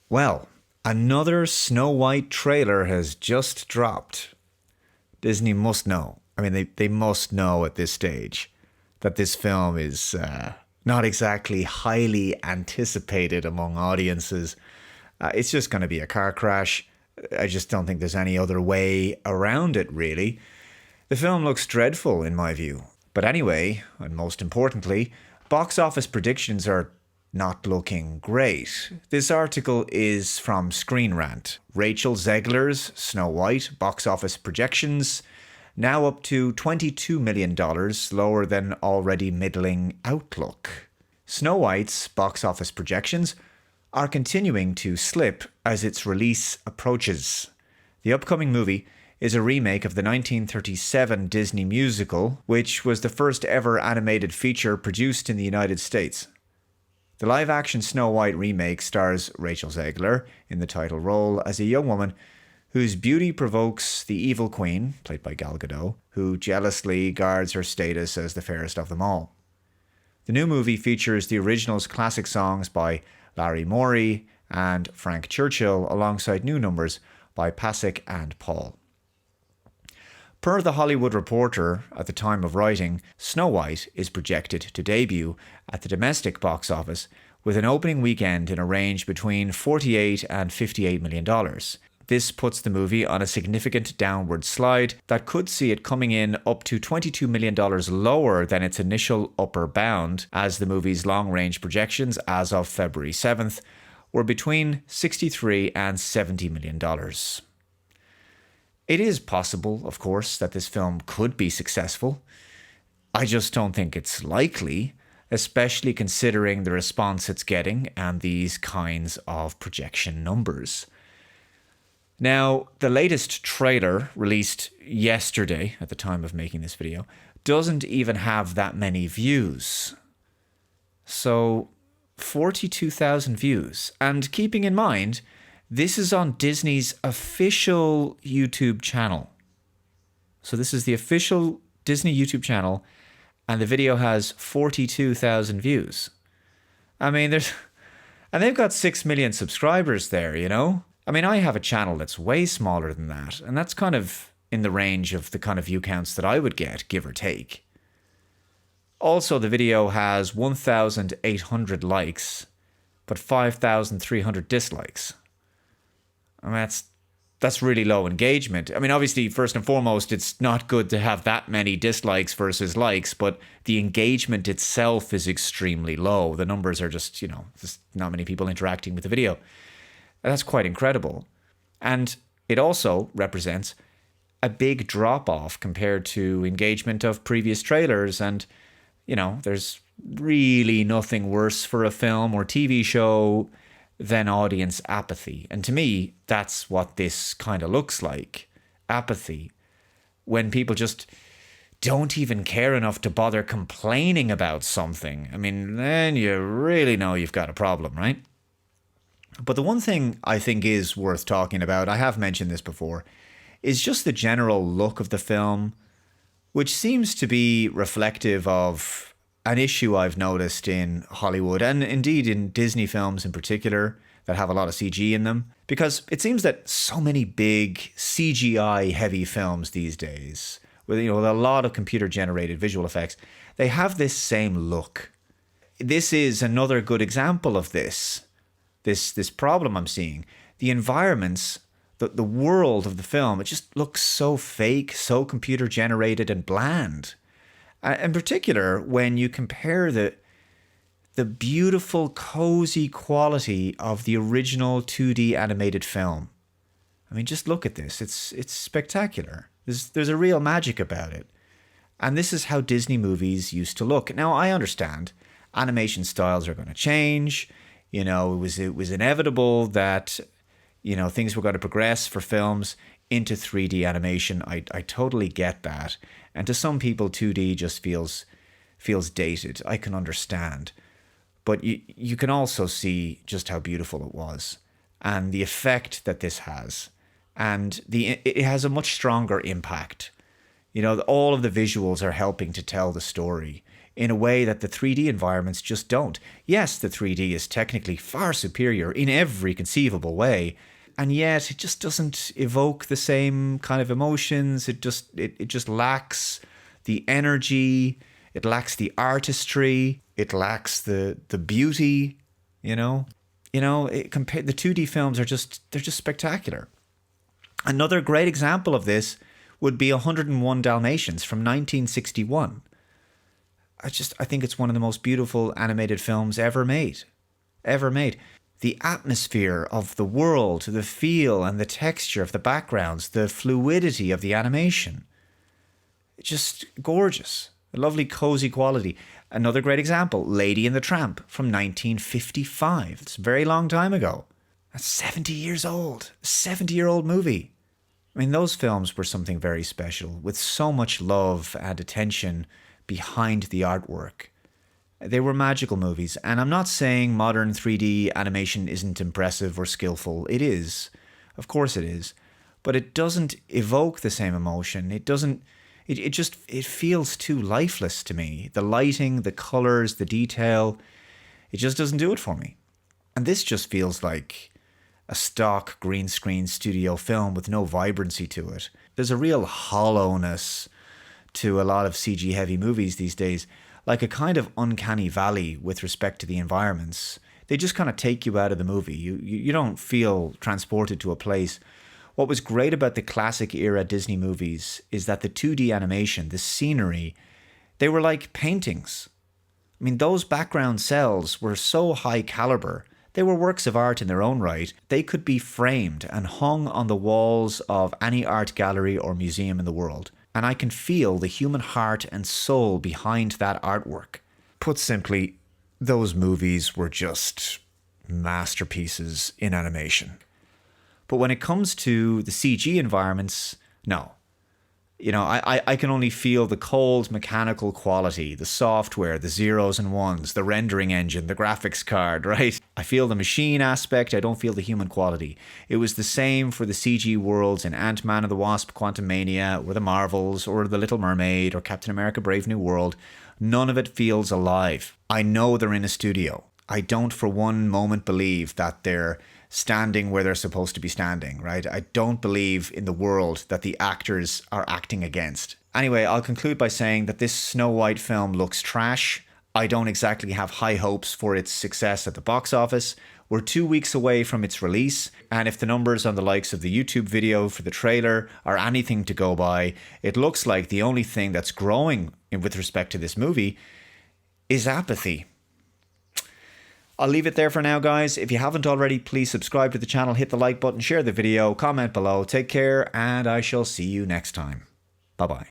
Well, another Snow White trailer has just dropped. Disney must know. I mean, they must know at this stage that this film is not exactly highly anticipated among audiences. It's just going to be a car crash. I just don't think there's any other way around it, really. The film looks dreadful, in my view. But anyway, and most importantly, box office predictions are not looking great. This article is from Screen Rant. Rachel Zegler's Snow White box office projections now up to $22 million, lower than already middling outlook. Snow White's box office projections are continuing to slip as its release approaches. The upcoming movie is a remake of the 1937 Disney musical, which was the first ever animated feature produced in the United States. The live-action Snow White remake stars Rachel Zegler in the title role as a young woman whose beauty provokes the evil queen, played by Gal Gadot, who jealously guards her status as the fairest of them all. The new movie features the original's classic songs by Larry Morey and Frank Churchill alongside new numbers by Pasek and Paul. Per The Hollywood Reporter, at the time of writing, Snow White is projected to debut at the domestic box office with an opening weekend in a range between $48 and $58 million. This puts the movie on a significant downward slide that could see it coming in up to $22 million lower than its initial upper bound, as the movie's long-range projections as of February 7th were between $63 and $70 million. It is possible, of course, that this film could be successful. I just don't think it's likely, especially considering the response it's getting and these kinds of projection numbers. Now, the latest trailer, released yesterday at the time of making this video, doesn't even have that many views. So, 42,000 views. And keeping in mind, this is on Disney's official YouTube channel. So this is the official Disney YouTube channel, and the video has 42,000 views. I mean, and they've got 6 million subscribers there, you know? I mean, I have a channel that's way smaller than that, and that's kind of in the range of the kind of view counts that I would get, give or take. Also, the video has 1,800 likes, but 5,300 dislikes. I mean, that's really low engagement. I mean, obviously, first and foremost, it's not good to have that many dislikes versus likes, but the engagement itself is extremely low. The numbers are just, just not many people interacting with the video. That's quite incredible. And it also represents a big drop-off compared to engagement of previous trailers. And, there's really nothing worse for a film or TV show than audience apathy. And to me, that's what this kind of looks like. Apathy. When people just don't even care enough to bother complaining about something. I mean, then you really know you've got a problem, right? But the one thing I think is worth talking about, I have mentioned this before, is just the general look of the film, which seems to be reflective of an issue I've noticed in Hollywood, and indeed in Disney films in particular, that have a lot of CG in them. Because it seems that so many big CGI-heavy films these days, with a lot of computer-generated visual effects, they have this same look. This is another good example of this problem I'm seeing. The environments, the world of the film, it just looks so fake, so computer-generated and bland. In particular, when you compare the beautiful, cozy quality of the original 2D animated film. I mean, just look at this. It's spectacular. There's a real magic about it. And this is how Disney movies used to look. Now, I understand animation styles are going to change. It was inevitable that, things were going to progress for films into 3D animation. I totally get that. And to some people, 2D just feels dated. I can understand. But you can also see just how beautiful it was and the effect that this has. And it has a much stronger impact. All of the visuals are helping to tell the story in a way that the 3D environments just don't. Yes, the 3D is technically far superior in every conceivable way, and yet it just doesn't evoke the same kind of emotions. It just lacks the energy, it lacks the artistry, it lacks the beauty, you know. The 2D films they're just spectacular. Another great example of this would be 101 Dalmatians from 1961. I think it's one of the most beautiful animated films ever made. Ever made. The atmosphere of the world, the feel and the texture of the backgrounds, the fluidity of the animation. It's just gorgeous. A lovely cozy quality. Another great example, Lady and the Tramp from 1955. It's a very long time ago. That's 70 years old. A 70-year-old movie. I mean, those films were something very special, with so much love and attention behind the artwork. They were magical movies, and I'm not saying modern 3D animation isn't impressive or skillful. It is. Of course it is. But it doesn't evoke the same emotion. It feels too lifeless to me. The lighting, the colors, the detail, it just doesn't do it for me. And this just feels like a stock green screen studio film with no vibrancy to it. There's a real hollowness to a lot of CG heavy movies these days, like a kind of uncanny valley with respect to the environments. They just kind of take you out of the movie. You don't feel transported to a place. What was great about the classic era Disney movies is that the 2D animation, the scenery, they were like paintings. I mean, those background cells were so high caliber. They were works of art in their own right. They could be framed and hung on the walls of any art gallery or museum in the world. And I can feel the human heart and soul behind that artwork. Put simply, those movies were just masterpieces in animation. But when it comes to the CG environments, no. I can only feel the cold mechanical quality, the software, the zeros and ones, the rendering engine, the graphics card, right? I feel the machine aspect, I don't feel the human quality. It was the same for the CG worlds in Ant-Man and the Wasp, Quantumania, or the Marvels, or The Little Mermaid, or Captain America Brave New World. None of it feels alive. I know they're in a studio. I don't for one moment believe that they're standing where they're supposed to be standing, right? I don't believe in the world that the actors are acting against. Anyway, I'll conclude by saying that this Snow White film looks trash. I don't exactly have high hopes for its success at the box office. We're 2 weeks away from its release, and if the numbers on the likes of the YouTube video for the trailer are anything to go by, it looks like the only thing that's growing with respect to this movie is apathy. I'll leave it there for now, guys. If you haven't already, please subscribe to the channel, hit the like button, share the video, comment below. Take care, and I shall see you next time. Bye-bye.